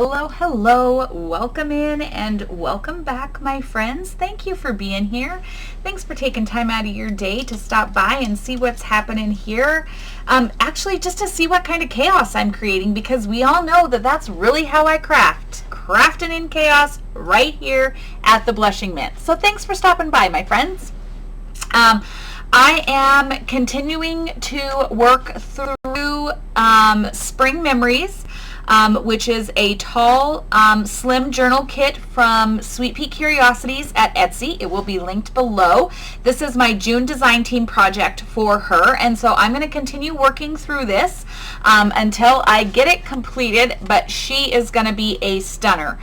Hello, hello, welcome in and welcome back, my friends. Thank you for being here. Thanks for taking time out of your day to stop by and see what's happening here. Actually, just to see what kind of chaos I'm creating, because we all know that that's really how I craft. Crafting in chaos right here at the Blushing Mint. So thanks for stopping by, my friends. I am continuing to work through Spring Memories, which is a tall, slim journal kit from Sweet Pea Curiosities at Etsy. It will be linked below. This is my June design team project for her, and so I'm going to continue working through this until I get it completed, but she is going to be a stunner.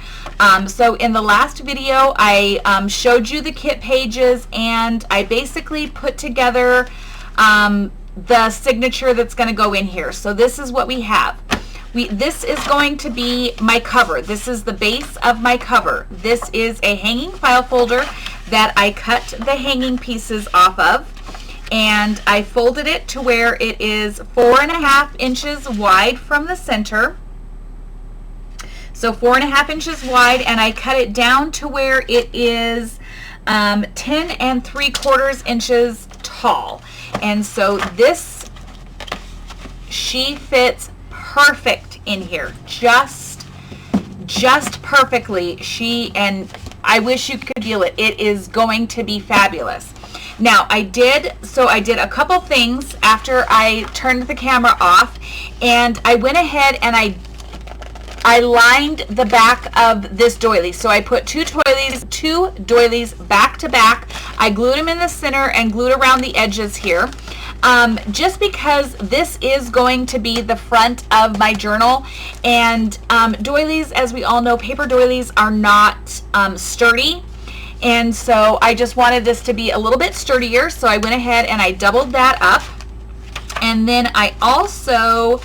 So in the last video, I showed you the kit pages, and I basically put together the signature that's going to go in here. So this is what we have. This is going to be my cover. This is the base of my cover. This is a hanging file folder that I cut the hanging pieces off of, and I folded it to where it is 4.5 inches wide from the center. So 4.5 inches wide, and I cut it down to where it is 10.75 inches tall. And so this, she fits perfect in here, just perfectly. I wish you could feel it. It is going to be fabulous. Now I did a couple things after I turned the camera off, and I went ahead and I lined the back of this doily. So I put two doilies back to back. I glued them in the center and glued around the edges here. Just because this is going to be the front of my journal, and doilies, as we all know, paper doilies are not sturdy, and so I just wanted this to be a little bit sturdier, so I went ahead and I doubled that up. And then I also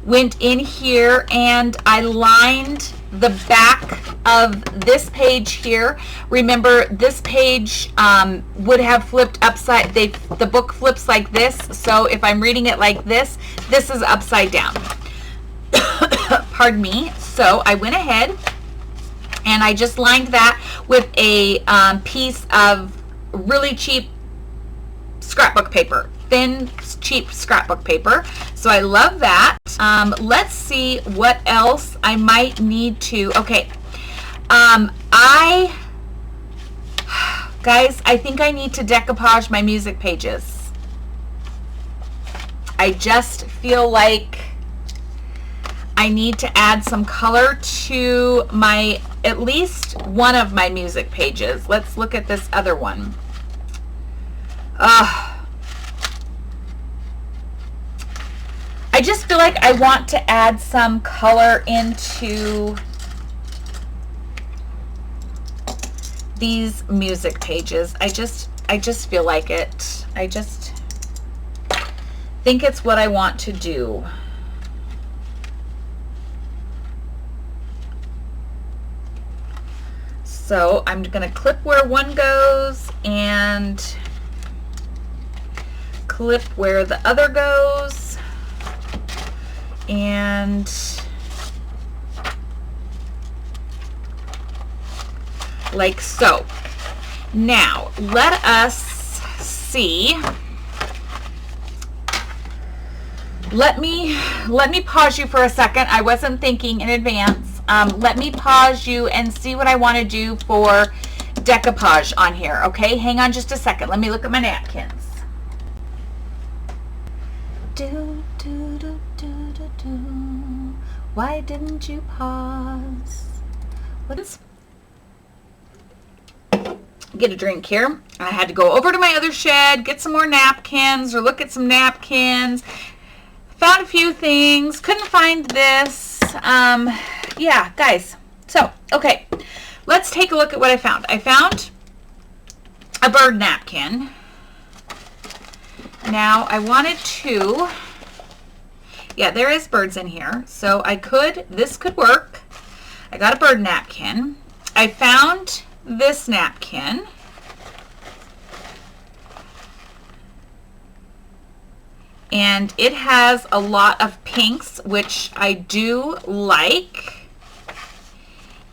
went in here and I lined the back of this page here. Remember, this page would have flipped upside, the book flips like this, so if I'm reading it like this, this is upside down. Pardon me. So I went ahead and I just lined that with a piece of really cheap scrapbook paper, thin, cheap scrapbook paper. So I love that. Let's see what else I might need to. Okay. Guys, I think I need to decoupage my music pages. I just feel like I need to add some color to at least one of my music pages. Let's look at this other one. I just feel like I want to add some color into these music pages. I just feel like it. I just think it's what I want to do. So I'm going to clip where one goes and clip where the other goes, and like so. Now let us see. Let me pause you for a second. I wasn't thinking in advance. Let me pause you and see what I want to do for decoupage on here. Okay, hang on just a second. Let me look at my napkins. Why didn't you pause? What is? Get a drink here. I had to go over to my other shed, get some more napkins, or look at some napkins. Found a few things. Couldn't find this. Yeah, guys. So, okay. Let's take a look at what I found. I found a bird napkin. Now, I wanted to... Yeah, there is birds in here. So this could work. I got a bird napkin. I found this napkin. And it has a lot of pinks, which I do like.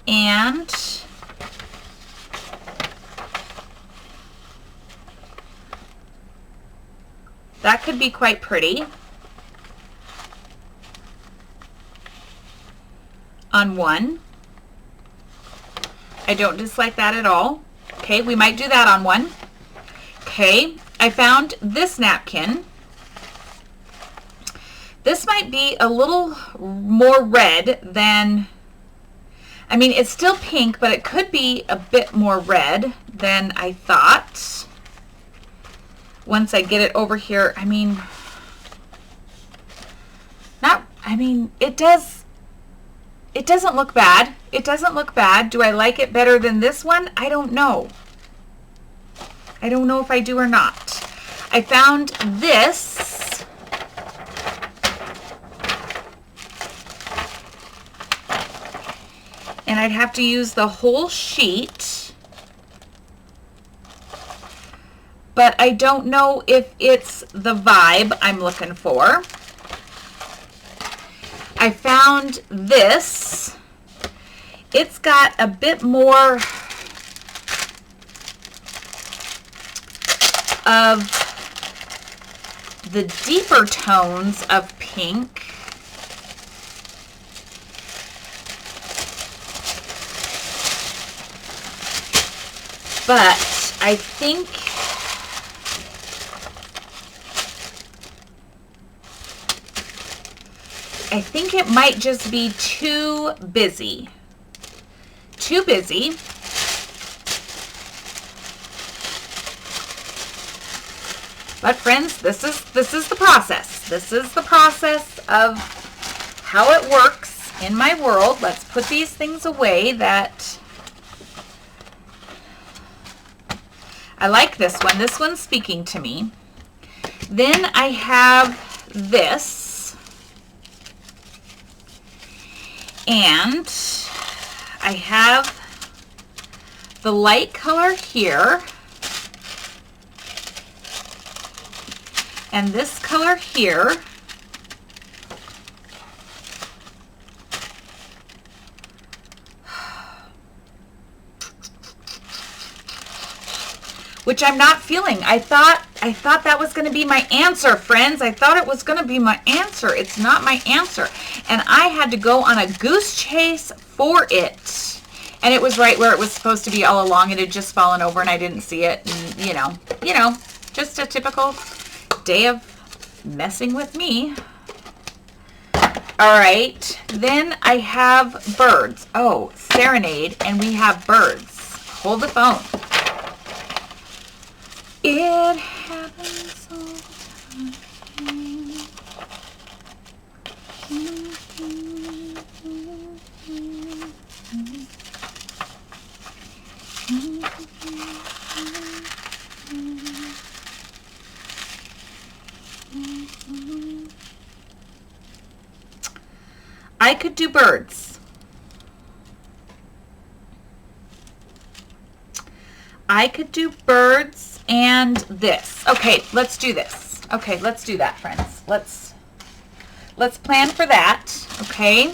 And that could be quite pretty on one. I don't dislike that at all. Okay, we might do that on one. Okay, I found this napkin. This might be a little more red than, I mean, it's still pink, but it could be a bit more red than I thought. Once I get it over here, I mean, it doesn't look bad. It doesn't look bad. Do I like it better than this one? I don't know. I don't know if I do or not. I found this. And I'd have to use the whole sheet. But I don't know if it's the vibe I'm looking for. I found this. It's got a bit more of the deeper tones of pink. But I think it might just be too busy. Too busy. But friends, this is the process. This is the process of how it works in my world. Let's put these things away that I like this one. This one's speaking to me. Then I have this. And I have the light color here. And this color here. Which I'm not feeling. I thought that was going to be my answer, friends. I thought it was going to be my answer. It's not my answer. And I had to go on a goose chase for it. And it was right where it was supposed to be all along. It had just fallen over and I didn't see it. And you know, just a typical day of messing with me. All right. Then I have birds. Oh, serenade. And we have birds. Hold the phone. It happens all the time. I could do birds. I could do birds and this. Okay, let's do this. Okay, let's do that, friends. Let's plan for that, okay?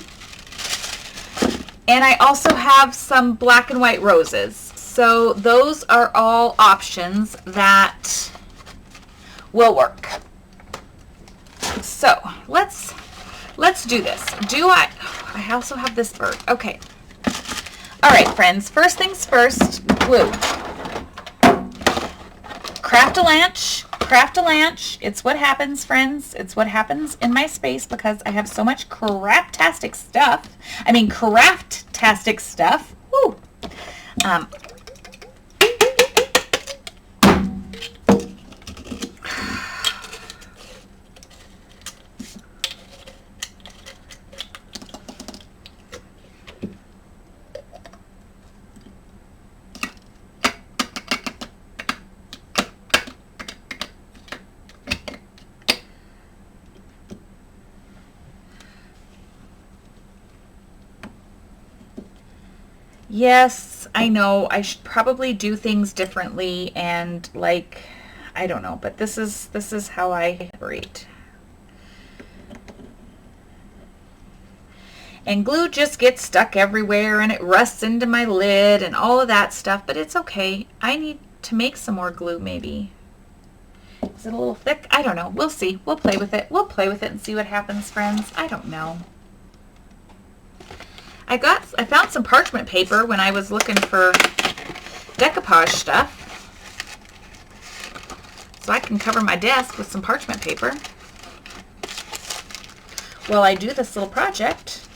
And I also have some black and white roses. So those are all options that will work. So let's do this. I also have this bird. Okay. All right, friends. First things first, glue. Craft-a-lanch. It's what happens, friends. It's what happens in my space because I have so much craftastic stuff. I mean, craft-tastic stuff. Woo. Yes, I know I should probably do things differently and like, I don't know, but this is how I operate. And glue just gets stuck everywhere and it rusts into my lid and all of that stuff, but it's okay. I need to make some more glue maybe. Is it a little thick? I don't know. We'll see. We'll play with it. We'll play with it and see what happens, friends. I don't know. I found some parchment paper when I was looking for decoupage stuff. So I can cover my desk with some parchment paper while I do this little project.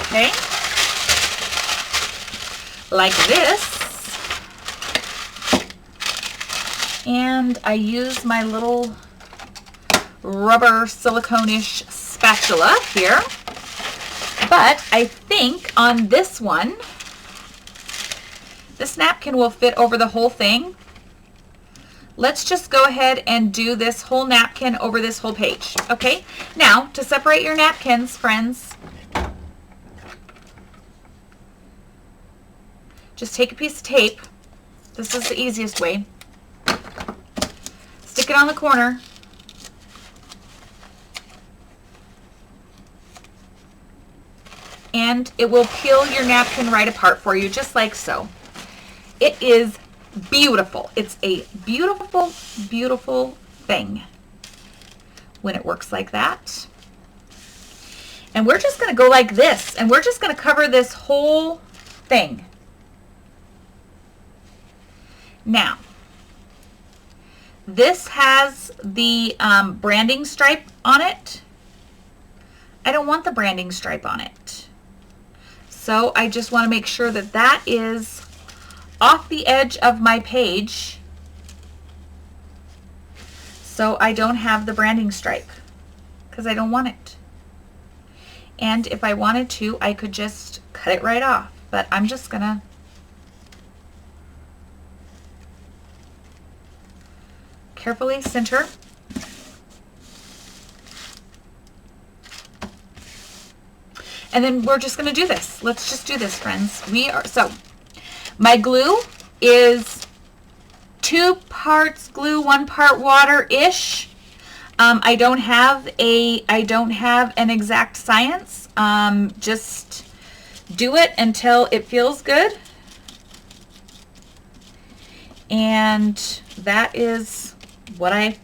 Okay, like this. And I use my little rubber silicone-ish spatula here. But I think on this one, this napkin will fit over the whole thing. Let's just go ahead and do this whole napkin over this whole page. Okay, now to separate your napkins, friends, just take a piece of tape. This is the easiest way. Stick it on the corner. And it will peel your napkin right apart for you, just like so. It is beautiful. It's a beautiful, beautiful thing when it works like that. And we're just going to go like this, and we're just going to cover this whole thing. Now, this has the branding stripe on it. I don't want the branding stripe on it. So I just want to make sure that that is off the edge of my page so I don't have the branding stripe because I don't want it. And if I wanted to, I could just cut it right off, but I'm just gonna carefully center. And then we're just going to do this. Let's just do this, friends. So my glue is 2 parts glue, 1 part water-ish. I don't have an exact science. Just do it until it feels good. And that is what I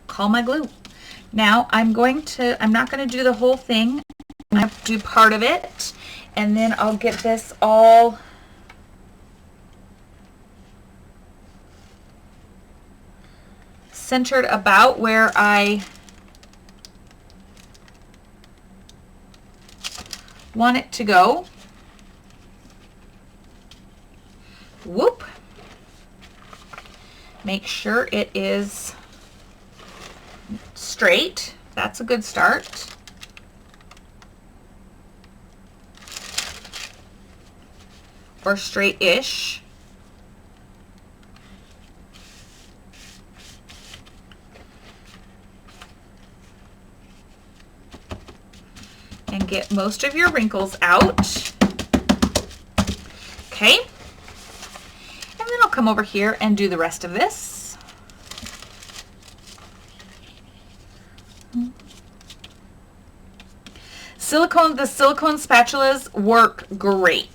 call my glue. Now I'm not going to do the whole thing. I have to do part of it, and then I'll get this all centered about where I want it to go. Whoop. Make sure it is straight. That's a good start. Or straight-ish. And get most of your wrinkles out. Okay. And then I'll come over here and do the rest of this. The silicone spatulas work great.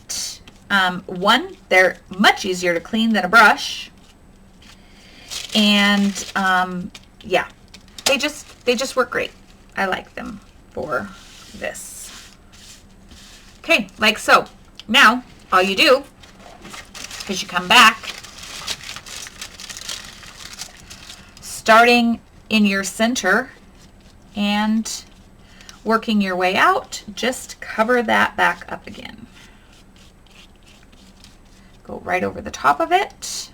One, they're much easier to clean than a brush, and yeah, they just work great. I like them for this. Okay, like so. Now all you do is you come back, starting in your center and working your way out. Just cover that back up again. Go right over the top of it.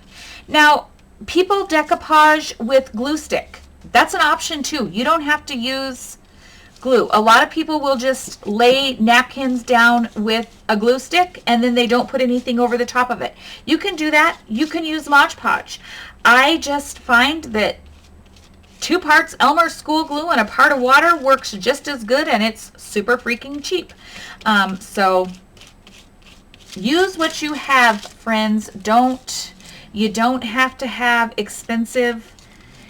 Now, people decoupage with glue stick. That's an option too. You don't have to use glue. A lot of people will just lay napkins down with a glue stick and then they don't put anything over the top of it. You can do that. You can use Mod Podge. I just find that 2 parts Elmer's school glue and a part of water works just as good, and it's super freaking cheap. So use what you have, friends. You don't have to have expensive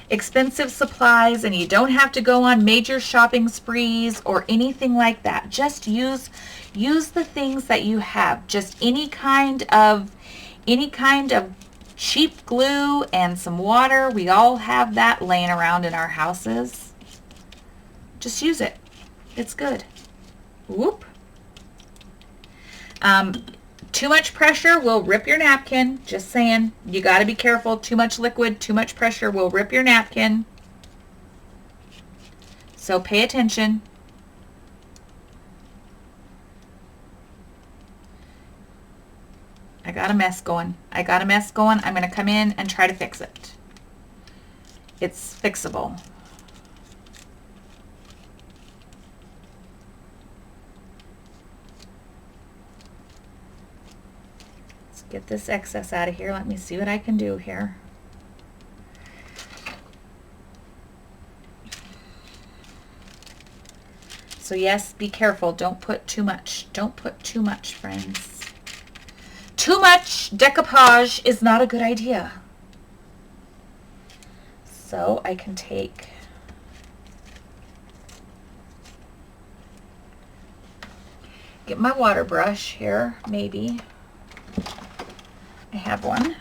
expensive supplies, and you don't have to go on major shopping sprees or anything like that. Just use the things that you have. Just any kind of cheap glue and some water. We all have that laying around in our houses. Just use it. It's good. Whoop. Too much pressure will rip your napkin. Just saying. You got to be careful. Too much liquid, too much pressure will rip your napkin. So pay attention. I got a mess going. I'm going to come in and try to fix it. It's fixable. Get this excess out of here. Let me see what I can do here. So yes, be careful. Don't put too much. Don't put too much, friends. Too much decoupage is not a good idea. So I can get my water brush here, maybe. I have one.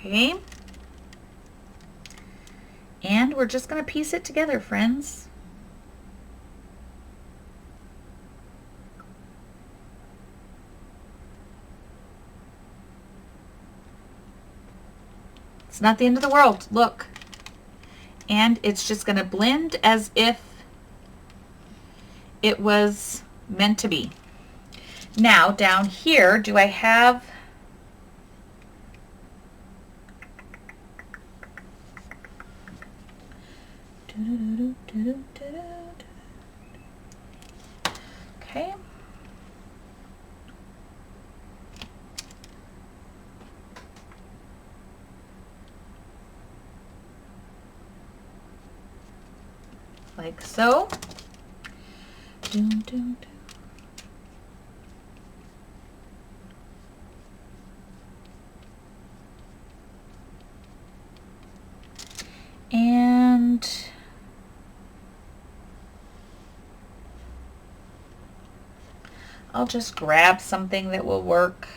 Okay. And we're just going to piece it together, friends. It's not the end of the world. Look. And it's just going to blend as if it was meant to be. Now, down here, do I have... Okay. Like so. And I'll just grab something that will work.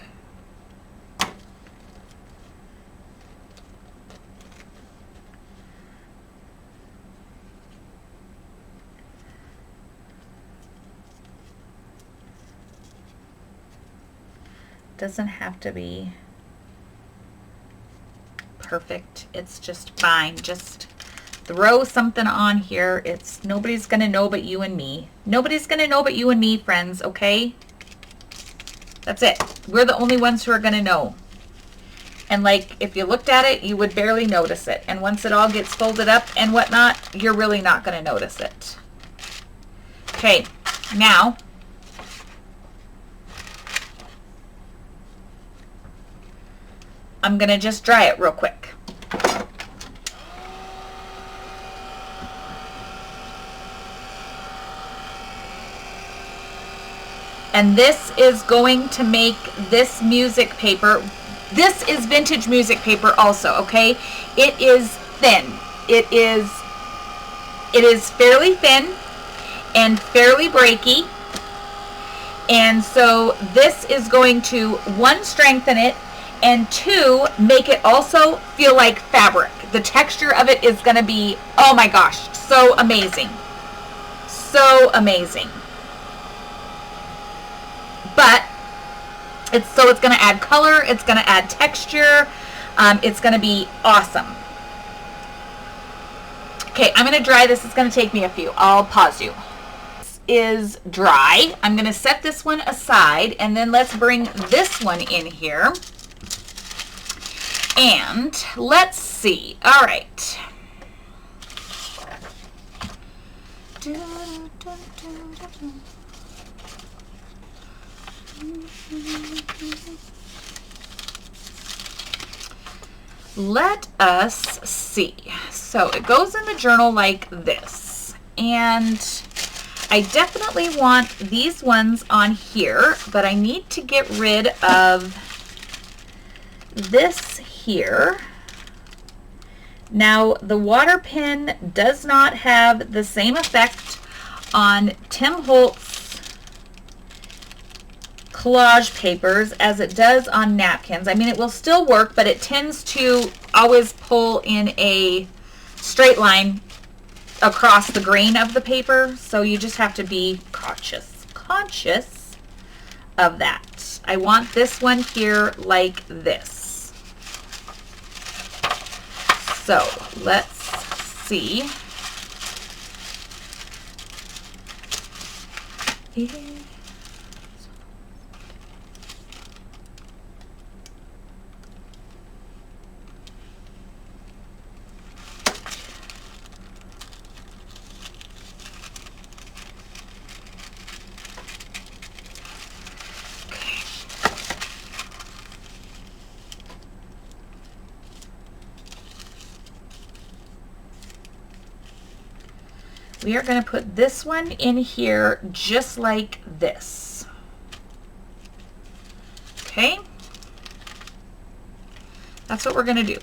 Doesn't have to be perfect. It's just fine. Just throw something on here. Nobody's gonna know but you and me. Nobody's gonna know but you and me, friends, okay? That's it. We're the only ones who are gonna know. And like, if you looked at it, you would barely notice it. And once it all gets folded up and whatnot, you're really not gonna notice it. Okay, now, I'm gonna just dry it real quick. And this is going to make this music paper, this is vintage music paper also, okay? It is thin. It is fairly thin and fairly breaky. And so this is going to, one, strengthen it, and two, make it also feel like fabric. The texture of it is going to be, oh my gosh, so amazing. So amazing. But it's going to add color, it's going to add texture, it's going to be awesome. Okay, I'm going to dry this. It's going to take me a few. I'll pause you. This is dry. I'm going to set this one aside, and then let's bring this one in here. And let's see. All right. Let us see. So it goes in the journal like this. And I definitely want these ones on here, but I need to get rid of this here. Now, the water pen does not have the same effect on Tim Holtz collage papers as it does on napkins. I mean, it will still work, but it tends to always pull in a straight line across the grain of the paper, so you just have to be conscious of that. I want this one here like this. So let's see. We are going to put this one in here just like this. Okay? That's what we're going to do.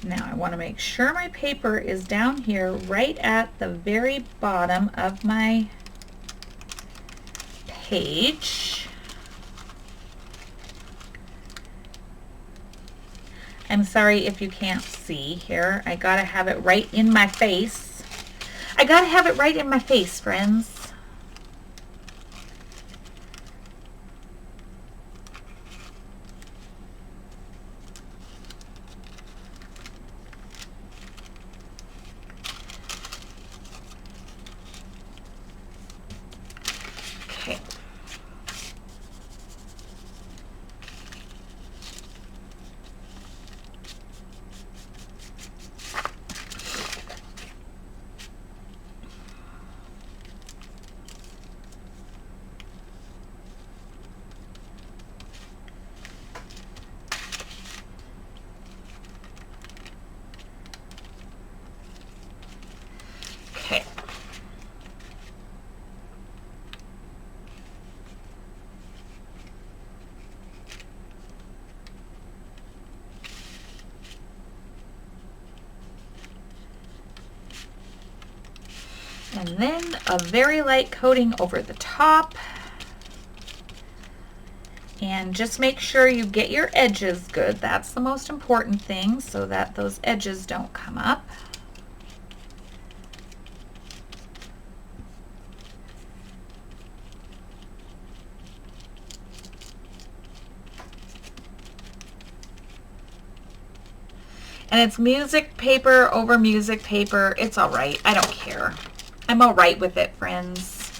Now I want to make sure my paper is down here right at the very bottom of my page. I'm sorry if you can't see here. I gotta have it right in my face. I gotta have it right in my face, friends. Okay. Okay. And then a very light coating over the top. And just make sure you get your edges good. That's the most important thing, so that those edges don't come up. And it's music paper over music paper. It's all right. I don't care. I'm all right with it, friends.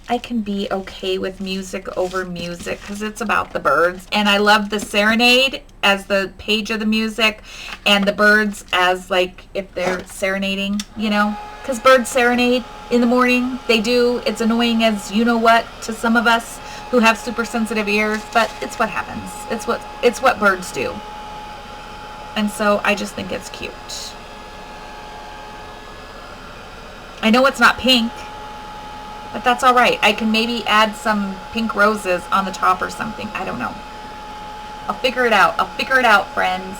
I can be okay with music over music because it's about the birds. And I love the serenade as the page of the music and the birds as like if they're serenading, you know, because birds serenade in the morning. They do. It's annoying as you know what to some of us who have super sensitive ears, but it's what happens. It's what birds do. And so I just think it's cute. I know it's not pink, but that's all right. I can maybe add some pink roses on the top or something. I don't know. I'll figure it out. I'll figure it out, friends.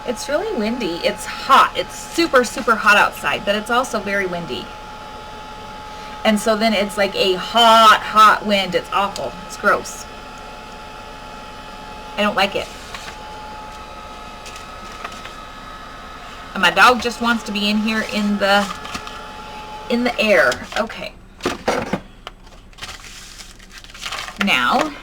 It's really windy. It's hot. It's super, super hot outside, but it's also very windy. And so then it's like a hot, hot wind. It's awful. It's gross. I don't like it. And my dog just wants to be in here in the air. Okay. Now,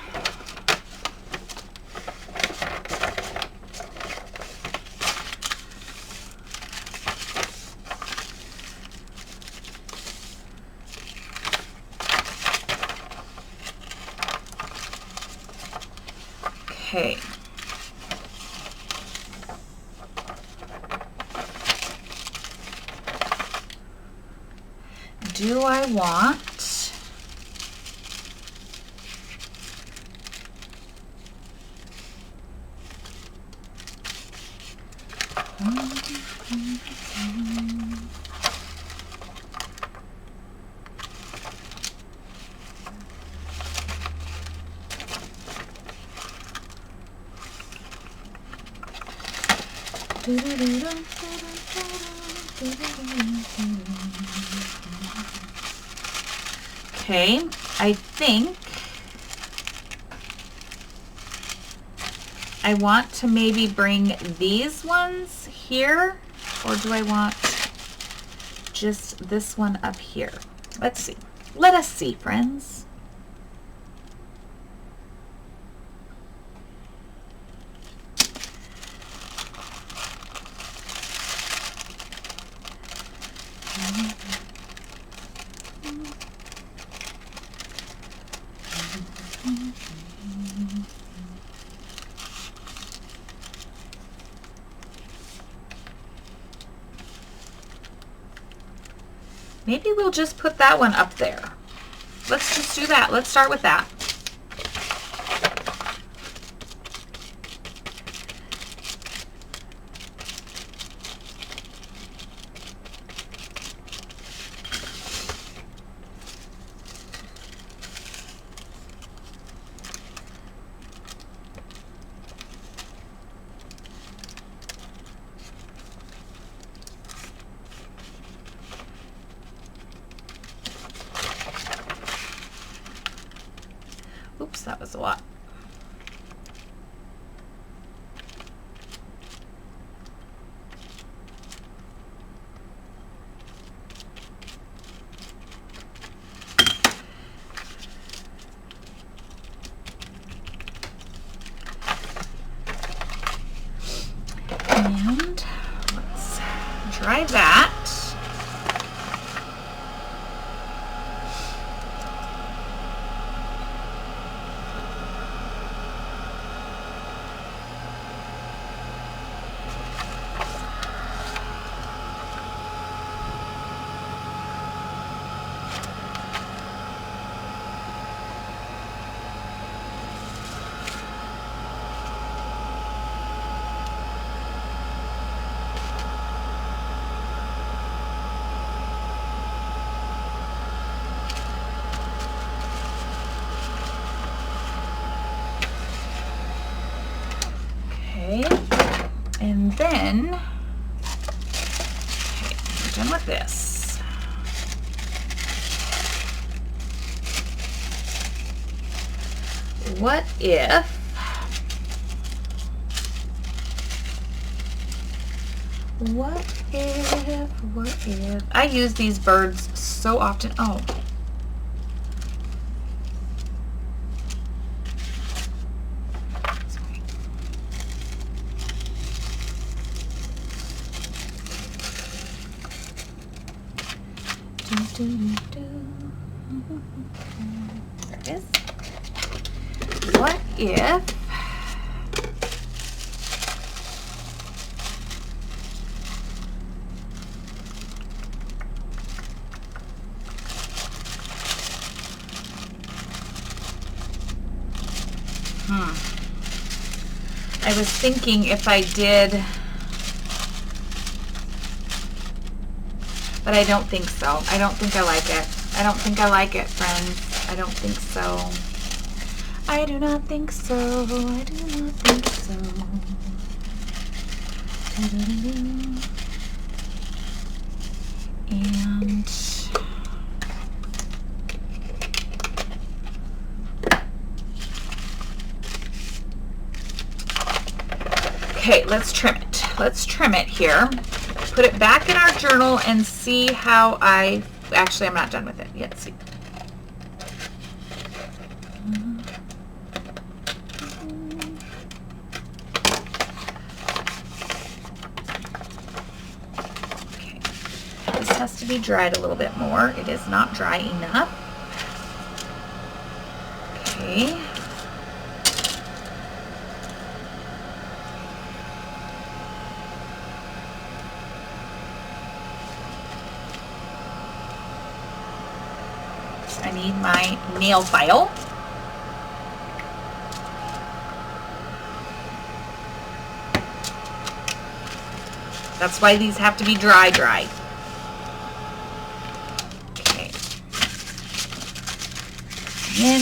okay. Do I want okay, I think I want to maybe bring these ones here, or do I want just this one up here? Let's see. Let us see, friends. Maybe we'll just put that one up there. Let's just do that. Let's start with that. Oops, that was a lot. And let's dry that. And then, okay, we're done with this. What if I use these birds so often? Oh. There it is. What if I was thinking if I did, but I don't think so. I don't think I like it. I don't think I like it, friends. I don't think so. I do not think so. I do not think so. And okay, let's trim it. Let's trim it here. Put it back in our journal and see how actually, I'm not done with it yet. See. Okay, this has to be dried a little bit more. It is not dry enough. Okay. I need my nail file. That's why these have to be dry. Okay. Then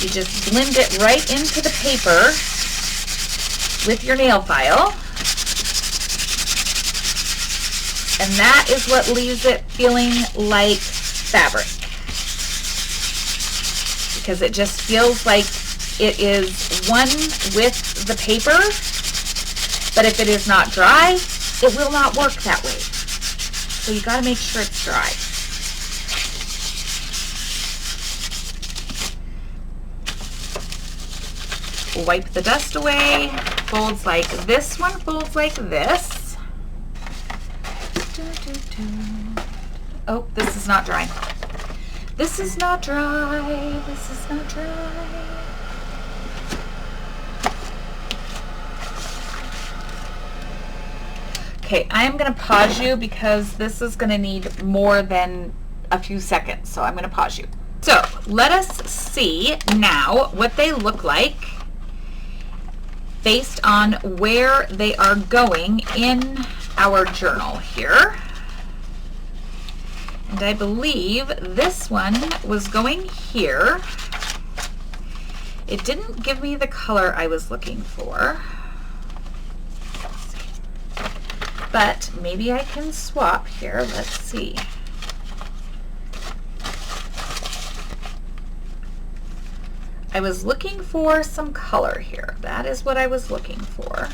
you just blend it right into the paper with your nail file. And that is what leaves it feeling like fabric. Because it just feels like it is one with the paper, but if it is not dry, it will not work that way. So you gotta make sure it's dry. Wipe the dust away, folds like this one, folds like this. Oh, this is not dry. This is not dry. This is not dry. Okay, I am going to pause you because this is going to need more than a few seconds. So I'm going to pause you. So let us see now what they look like based on where they are going in our journal here. And I believe this one was going here. It didn't give me the color I was looking for. But maybe I can swap here. Let's see. I was looking for some color here. That is what I was looking for.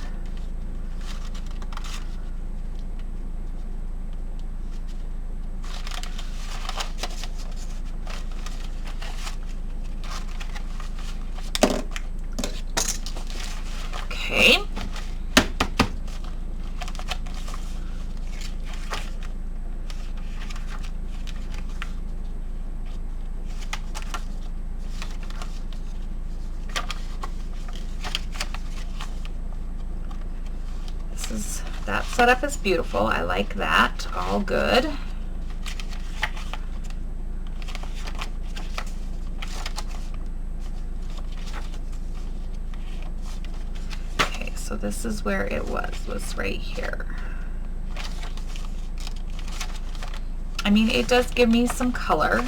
Okay. That setup is beautiful. I like that. All good. Okay, so this is where it was right here. I mean, it does give me some color.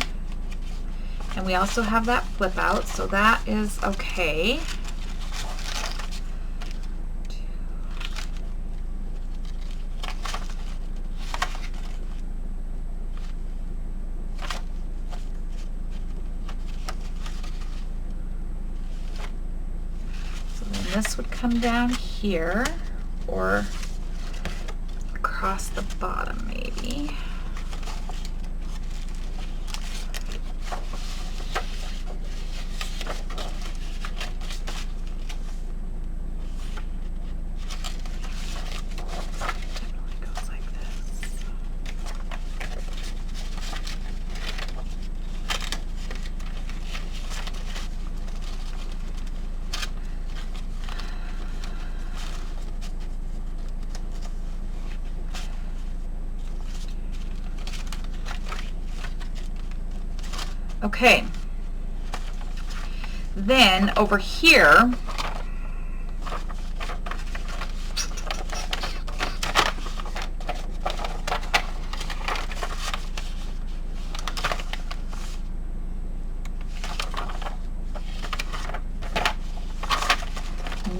And we also have that flip out, so that is okay. This would come down here or across the bottom maybe. Definitely goes like this. Okay, then over here,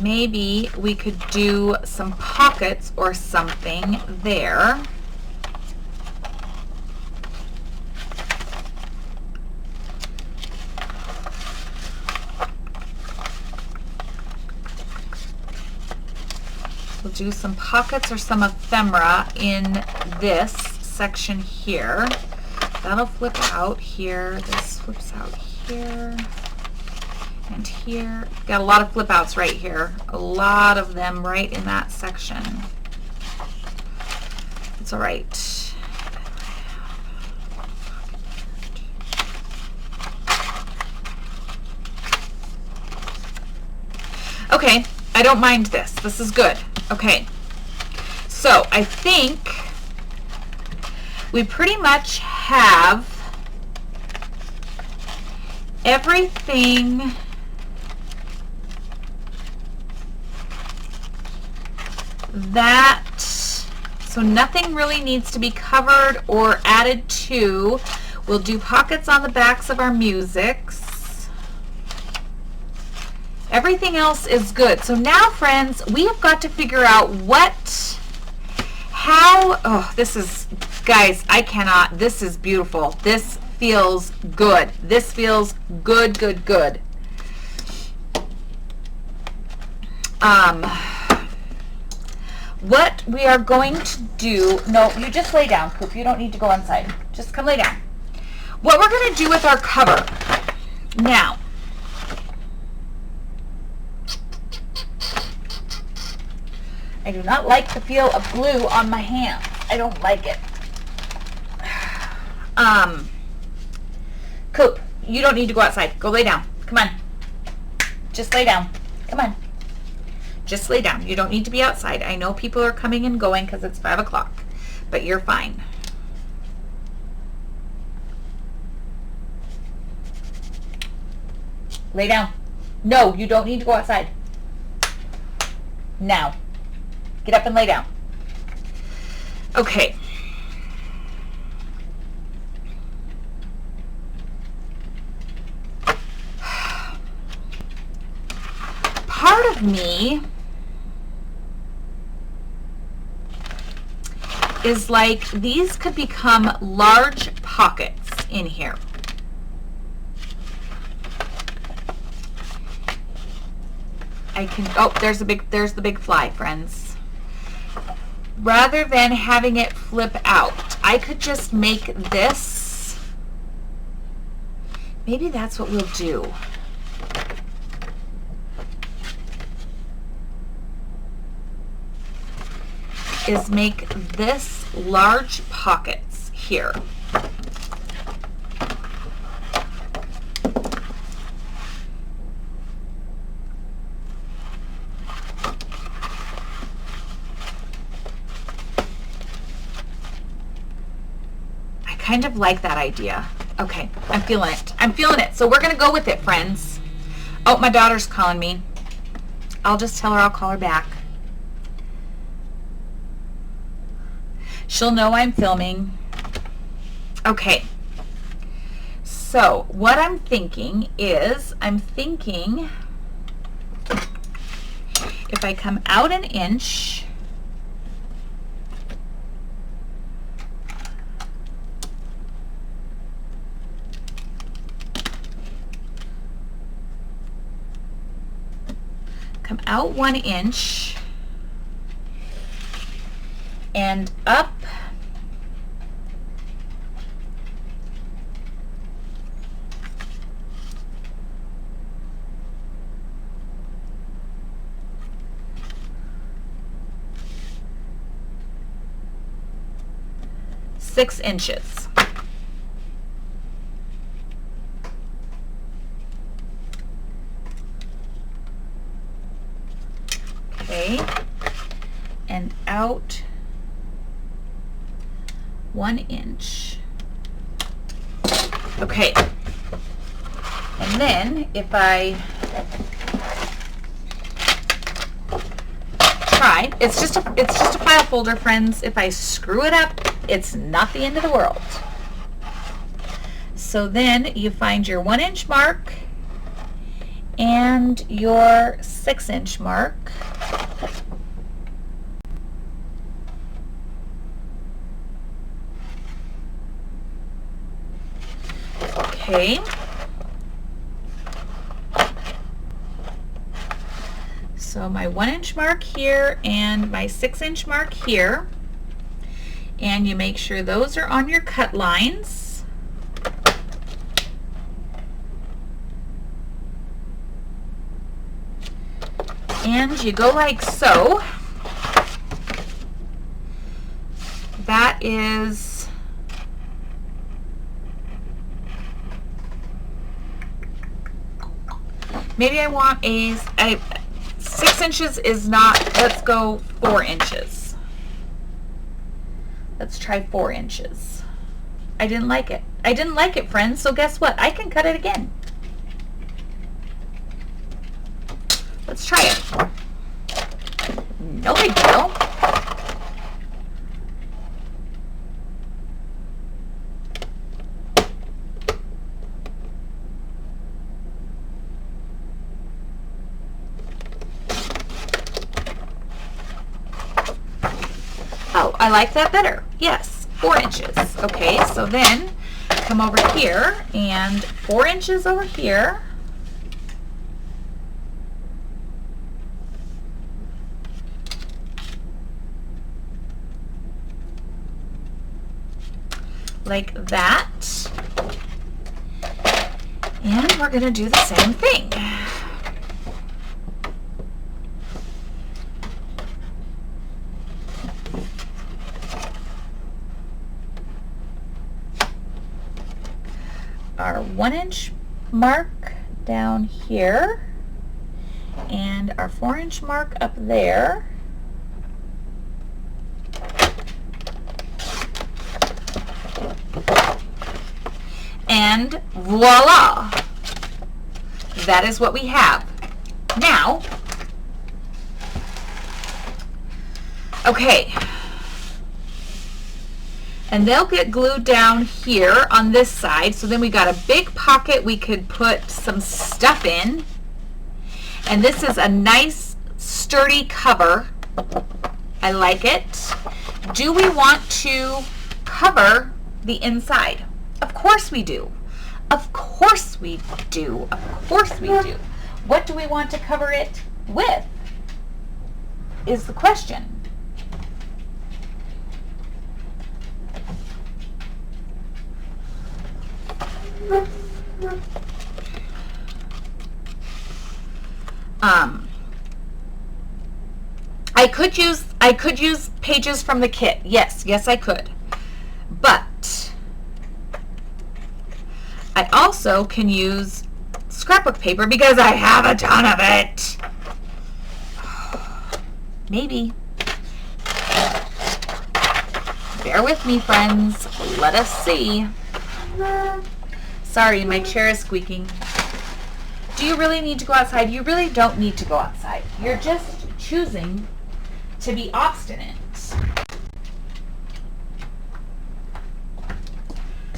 maybe we could do some pockets or something there. We'll do some pockets or some ephemera in this section here. That'll flip out here. This flips out here and here. Got a lot of flip outs right here. A lot of them right in that section. It's all right. Okay, I don't mind this. This is good. Okay, so I think we pretty much have everything that, so nothing really needs to be covered or added to. We'll do pockets on the backs of our musics. Everything else is good. So now, friends, we have got to figure out how, this is, guys, I cannot, this is beautiful. This feels good. This feels good, good, good. What we are going to do, no, you just lay down, Coop. You don't need to go inside. Just come lay down. What we're going to do with our cover now, I do not like the feel of glue on my hands. I don't like it. Coop, you don't need to go outside. Go lay down. Come on. Just lay down. Come on. Just lay down. You don't need to be outside. I know people are coming and going because it's 5 o'clock, but you're fine. Lay down. No, you don't need to go outside. Now. Get up and lay down. Okay. Part of me is like, these could become large pockets in here. I can, oh, there's the big fly, friends. Rather than having it flip out, I could just make this, maybe that's what we'll do. Is make this large pockets here. Kind of like that idea. Okay, I'm feeling it. I'm feeling it. So we're going to go with it, friends. Oh, my daughter's calling me. I'll just tell her I'll call her back. She'll know I'm filming. Okay. So what I'm thinking is, if I come out an inch, come out 1 inch and up six inches. Okay, and out 1 inch. Okay, and then if I try, it's just a file folder, friends. If I screw it up, it's not the end of the world. So then you find your 1 inch mark and and your 6-inch mark. Okay. So my 1-inch mark here and my 6-inch mark here. And you make sure those are on your cut lines. And you go like so. That is maybe I want a 6 inches is not, let's go 4 inches. Let's try 4 inches. I didn't like it. I didn't like it, friends, so guess what? I can cut it again. Let's try it. No big deal. Oh, I like that better. Yes, 4 inches. Okay, so then come over here and 4 inches over here. Like that. And we're going to do the same thing. Our 1-inch mark down here and our 4-inch mark up there. And voila! That is what we have. Now, okay, and they'll get glued down here on this side, so then we got a big pocket we could put some stuff in, and this is a nice sturdy cover. I like it. Do we want to cover the inside? Of course we do. Of course we do. Of course we do. What do we want to cover it with is the question. I could use pages from the kit. Yes, I could. But I also can use scrapbook paper because I have a ton of it. Maybe. Bear with me, friends. Let us see. Sorry, my chair is squeaking. Do you really need to go outside? You really don't need to go outside. You're just choosing to be obstinate.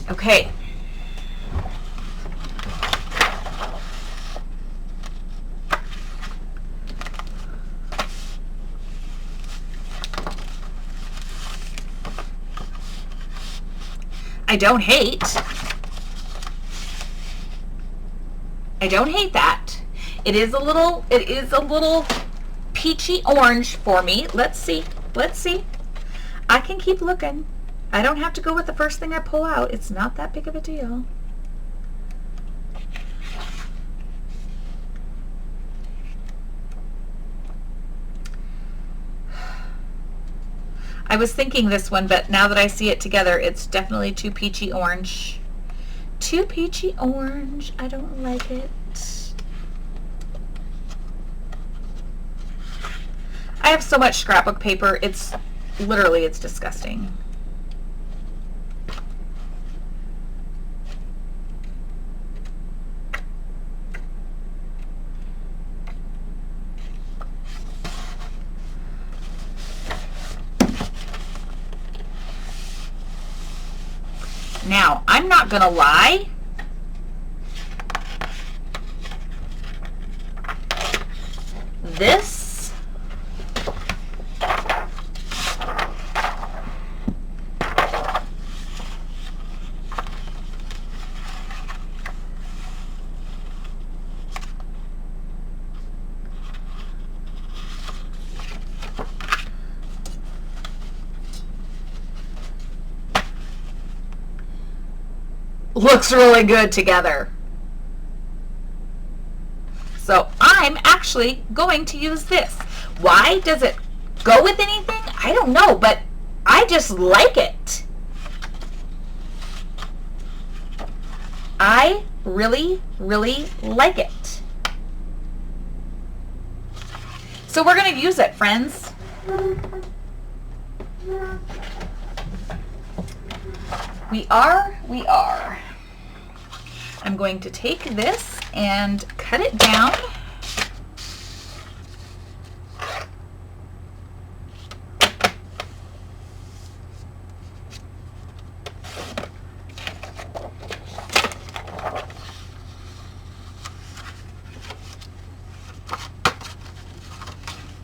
Okay. I don't hate that. It is a little peachy orange for me. Let's see. I can keep looking. I don't have to go with the first thing I pull out. It's not that big of a deal. I was thinking this one, but now that I see it together, it's definitely too peachy orange. Too peachy orange. I don't like it. I have so much scrapbook paper. It's disgusting. Now, I'm not gonna lie. this. Looks really good together. So I'm actually going to use this. Why does it go with anything? I don't know, but I just like it. I really, really like it. So we're going to use it, friends. We are. I'm going to take this and cut it down.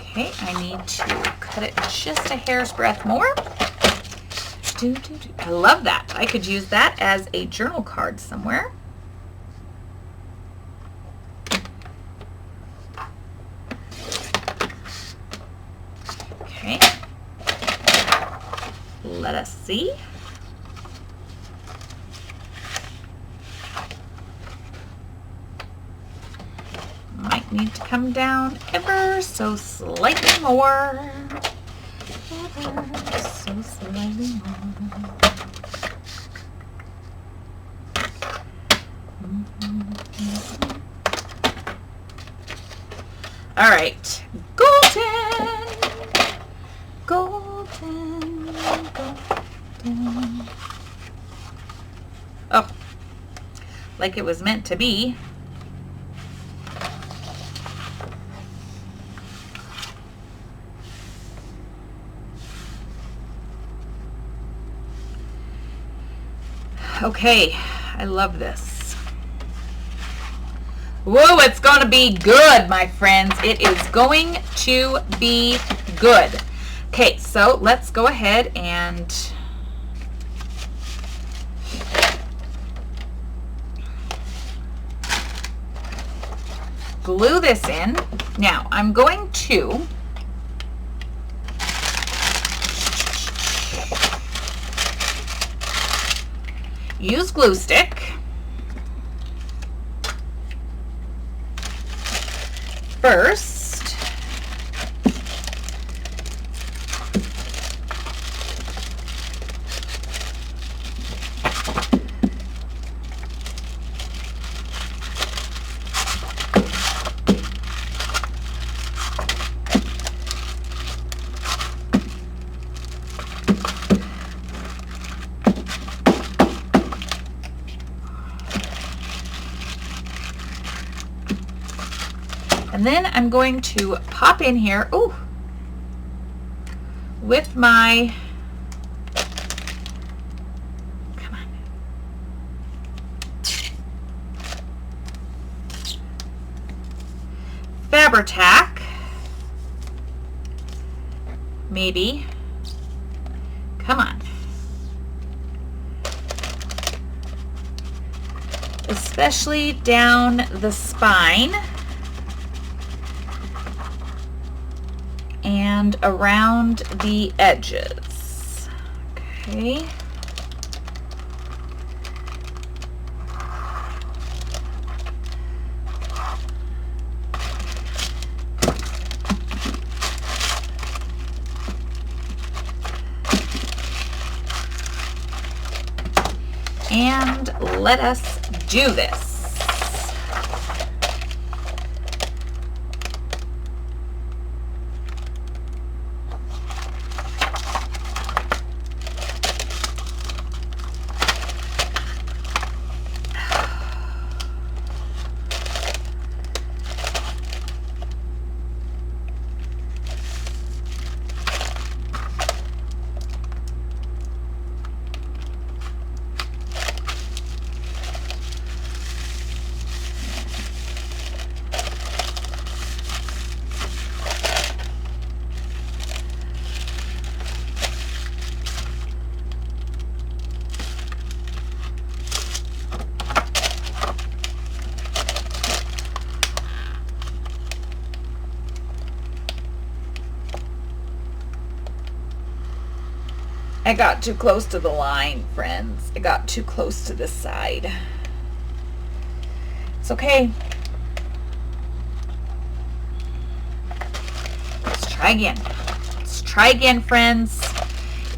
Okay, I need to cut it just a hair's breadth more. I love that. I could use that as a journal card somewhere. Okay. Let us see. Might need to come down ever so slightly more. Ever so slightly more. All right, golden. Oh, like it was meant to be. Okay, I love this. Whoa, it's going to be good, my friends. It is going to be good. Okay, so let's go ahead and glue this in. Now, I'm going to use glue stick. First, and then I'm going to pop in here, ooh, with my, come on, Fabri-Tac, maybe, come on, especially down the spine and around the edges. Okay. And let us do this. I got too close to the line, friends. I got too close to this side. It's okay. Let's try again. Let's try again, friends.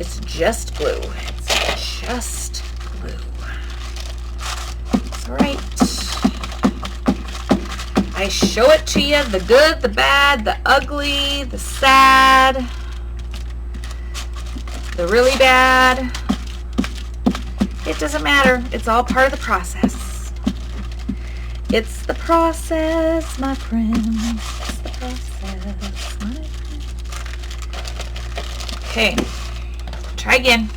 It's just glue. It's just glue. It's all right. I show it to you, the good, the bad, the ugly, the sad, the really bad. It doesn't matter. It's all part of the process. It's the process, my friend. It's the process, my friend. Okay, try again.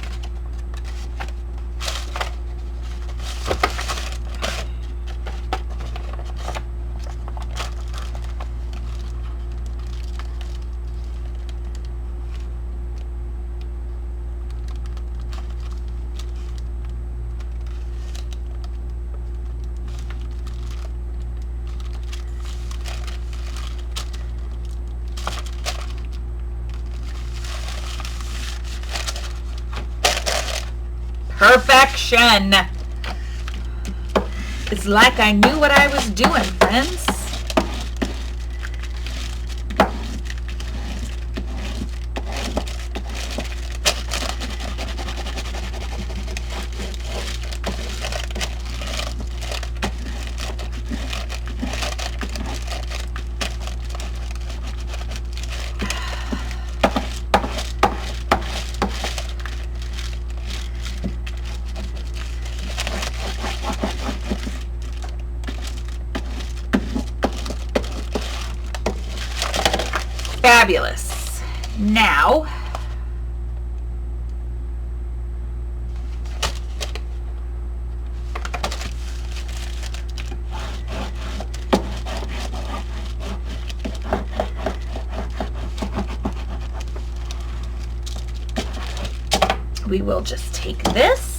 Perfection. It's like I knew what I was doing, friends. Fabulous. Now, we will just take this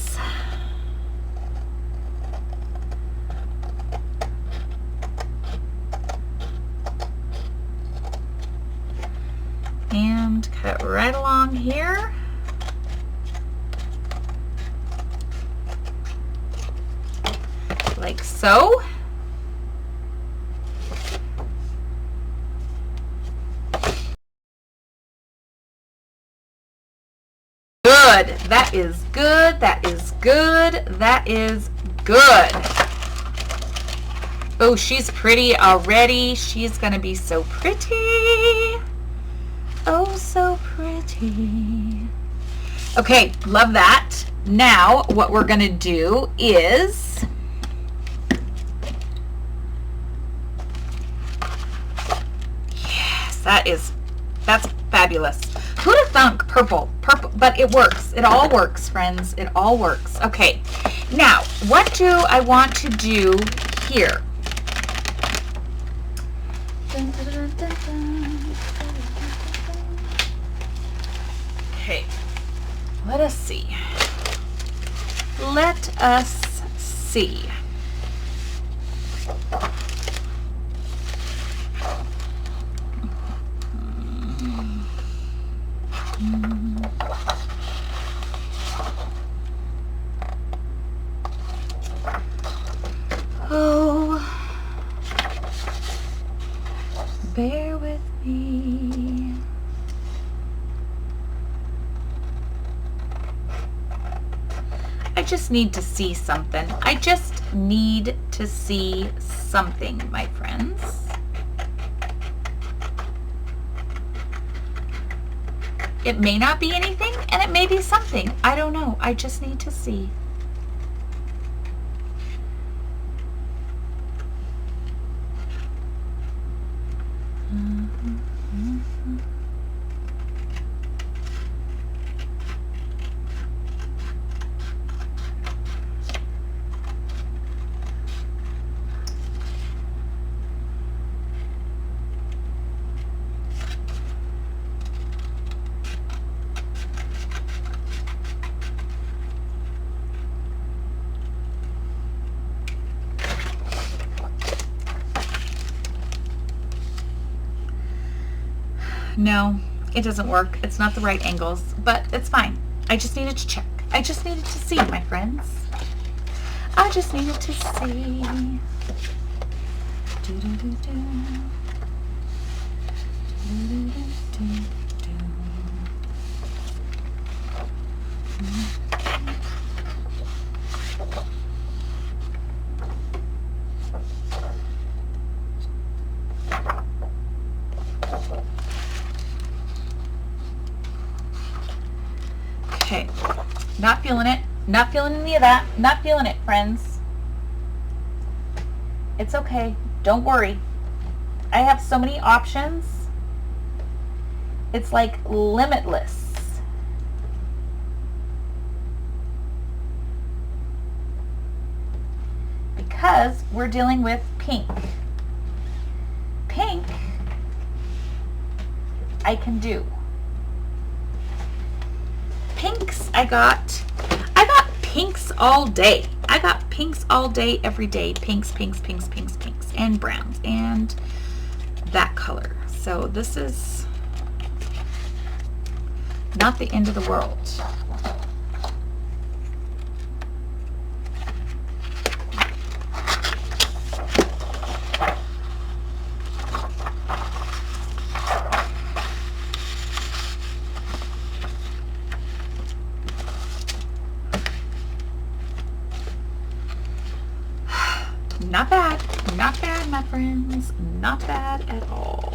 and cut right along here. Like so. Good. That is good. That is good. That is good. Oh, she's pretty already. She's gonna be so pretty. Oh, so pretty. Okay, love that. Now, what we're gonna do is yes, that's fabulous. Who'd have thunk purple, but it works. It all works, friends. It all works. Okay, now, what do I want to do here? Dun, dun, dun, dun, dun. Okay, let us see. Let us see. Oh, bear with me. I just need to see something. I just need to see something, my friends. It may not be anything, and it may be something. I don't know. I just need to see. No, it doesn't work. It's not the right angles, but it's fine. I just needed to check. I just needed to see, my friends. I just needed to see. Do, do, do, do. Do, do, do, do. Okay, not feeling it. Not feeling any of that. Not feeling it, friends. It's okay. Don't worry. I have so many options. It's like limitless. Because we're dealing with pink. Pink, I can do. Pinks, I got pinks all day. I got pinks all day, every day. Pinks, pinks, pinks, pinks, pinks, and browns, and that color. So this is not the end of the world. Not bad, not bad, my friends, not bad at all.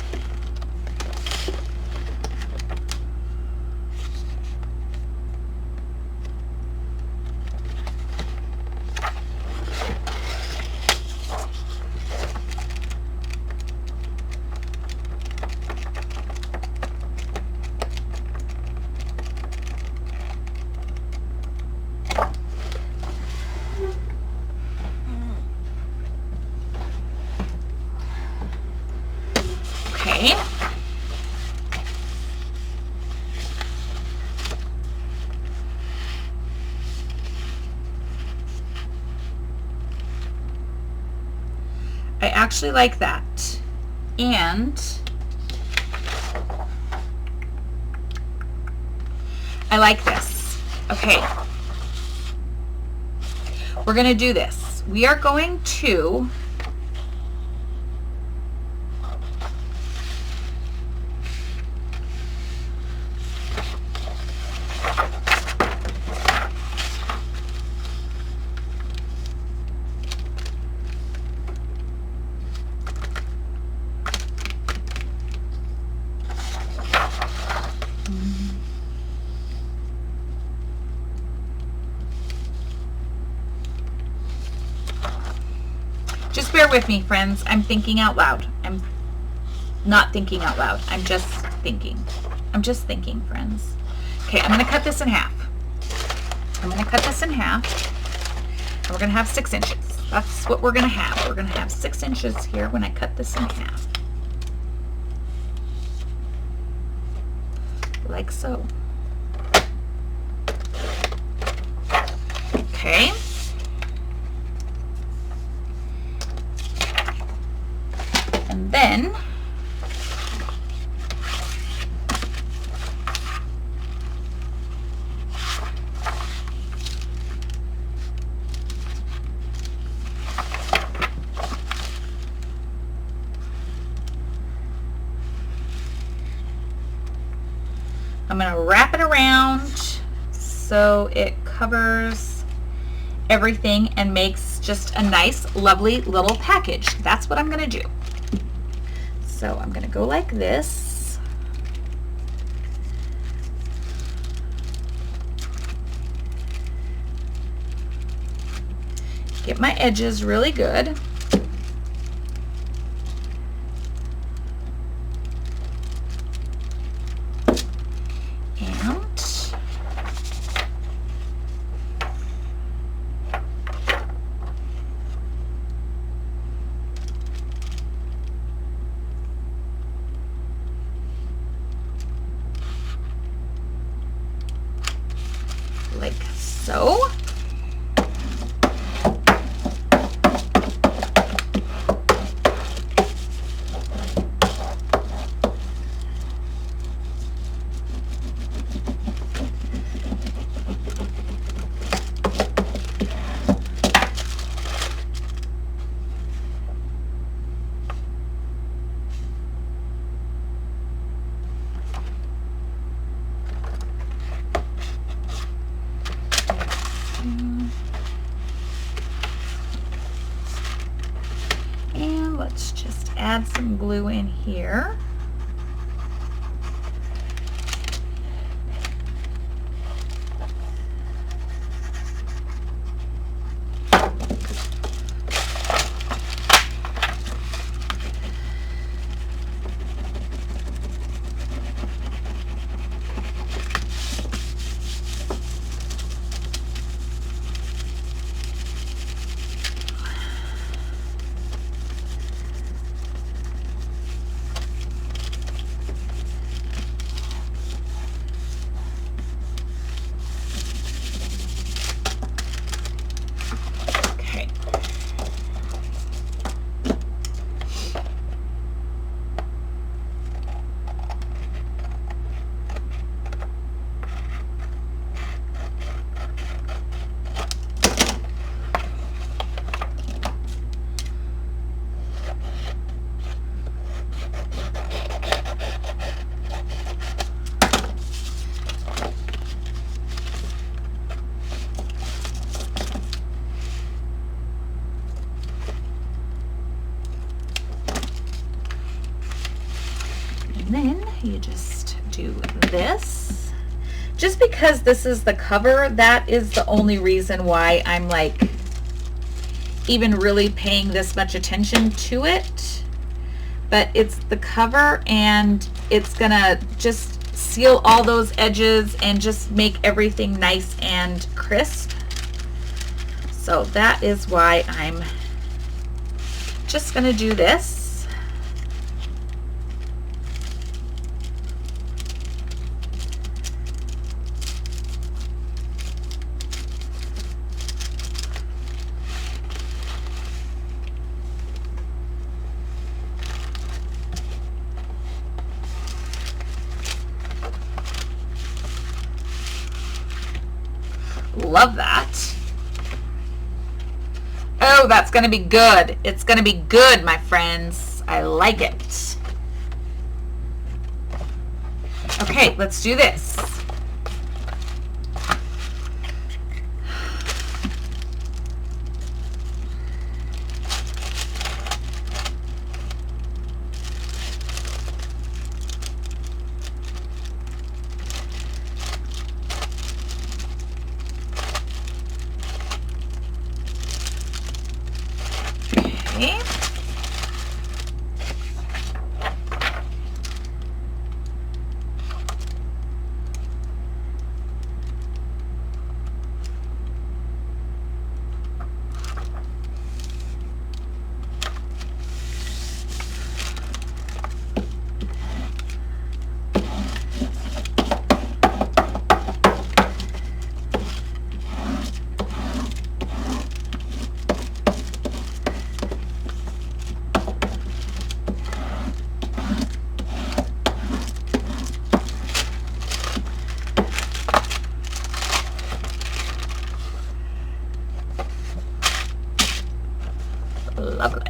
Okay. I actually like that. And I like this. Okay. We're going to do this. We are going to just bear with me, friends. I'm thinking out loud. I'm not thinking out loud. I'm just thinking. I'm just thinking, friends. Okay, I'm going to cut this in half. I'm going to cut this in half. And we're going to have 6 inches. That's what we're going to have. We're going to have 6 inches here when I cut this in half. Like so. Okay. And then I'm going to wrap it around so it covers everything and makes just a nice, lovely little package. That's what I'm going to do. So I'm going to go like this. Get my edges really good. Like so. add some glue in here. Then you just do this. Just because this is the cover, that is the only reason why I'm like even really paying this much attention to it. But it's the cover, and it's gonna just seal all those edges and just make everything nice and crisp. So that is why I'm just gonna do this. Love that. Oh, that's gonna be good. It's gonna be good, my friends. I like it. Okay, let's do this. Okay. Lovely.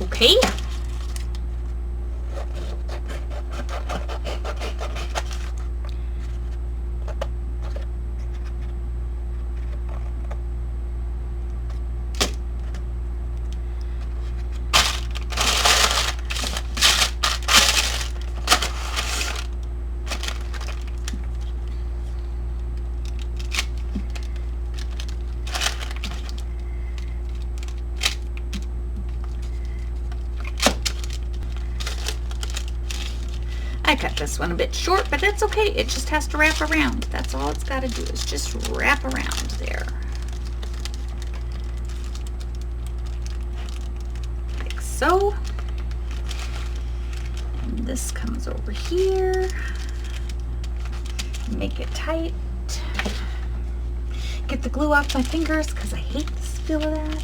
Okay. I cut this one a bit short, but that's okay. It just has to wrap around. That's all it's got to do is just wrap around there. Like so. And this comes over here. Make it tight. Get the glue off my fingers because I hate the feel of that.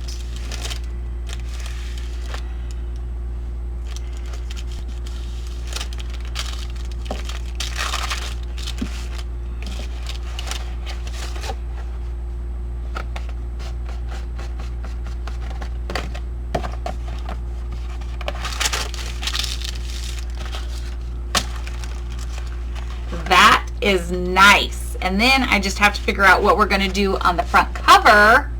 That is nice. And then I just have to figure out what we're going to do on the front cover.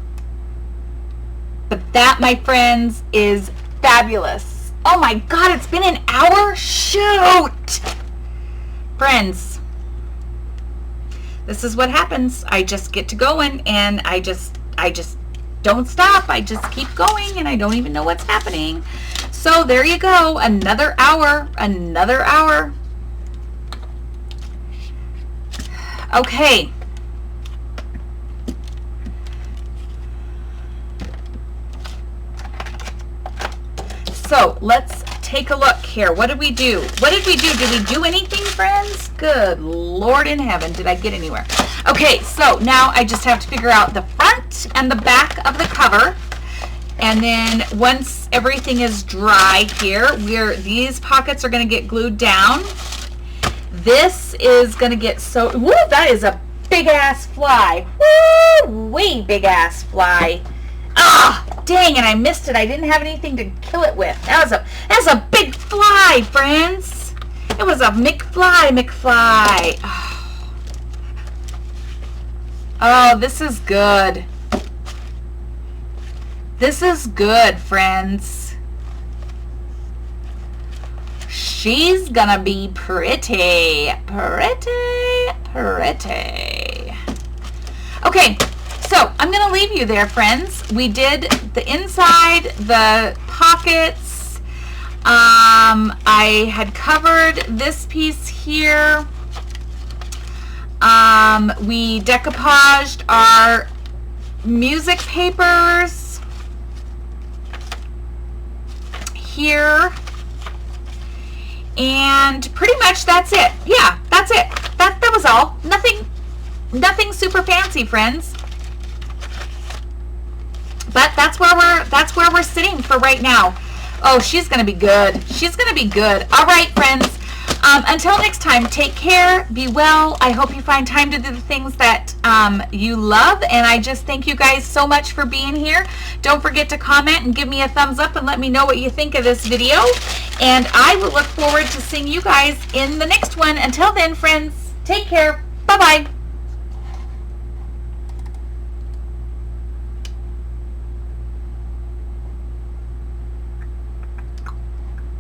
But that, my friends, is fabulous. Oh my God, it's been an hour? Shoot! Friends, this is what happens. I just get to going and I just don't stop. I just keep going and I don't even know what's happening. So there you go. Another hour. Another hour. Okay. So let's take a look here. What did we do? What did we do? Did we do anything, friends? Good Lord in heaven. Did I get anywhere? Okay, so now I just have to figure out the front and the back of the cover. And then once everything is dry here, these pockets are going to get glued down. This is going to get so, woo, that is a big ass fly. Woo, way big ass fly. Ah, dang it, I missed it. I didn't have anything to kill it with. That's a big fly, friends. It was a McFly. Oh, this is good. This is good, friends. She's gonna be pretty. Okay, so I'm gonna leave you there, friends. We did the inside, the pockets. I had covered this piece here. We decoupaged our music papers here. And pretty much that's it. Yeah, that's it. That was all. Nothing super fancy, friends. But that's where we're sitting for right now. Oh, she's gonna be good. She's gonna be good. All right, friends. Until next time, take care, be well. I hope you find time to do the things that you love, and I just thank you guys so much for being here. Don't forget to comment and give me a thumbs up and let me know what you think of this video, and I will look forward to seeing you guys in the next one. Until then, friends, take care. Bye-bye.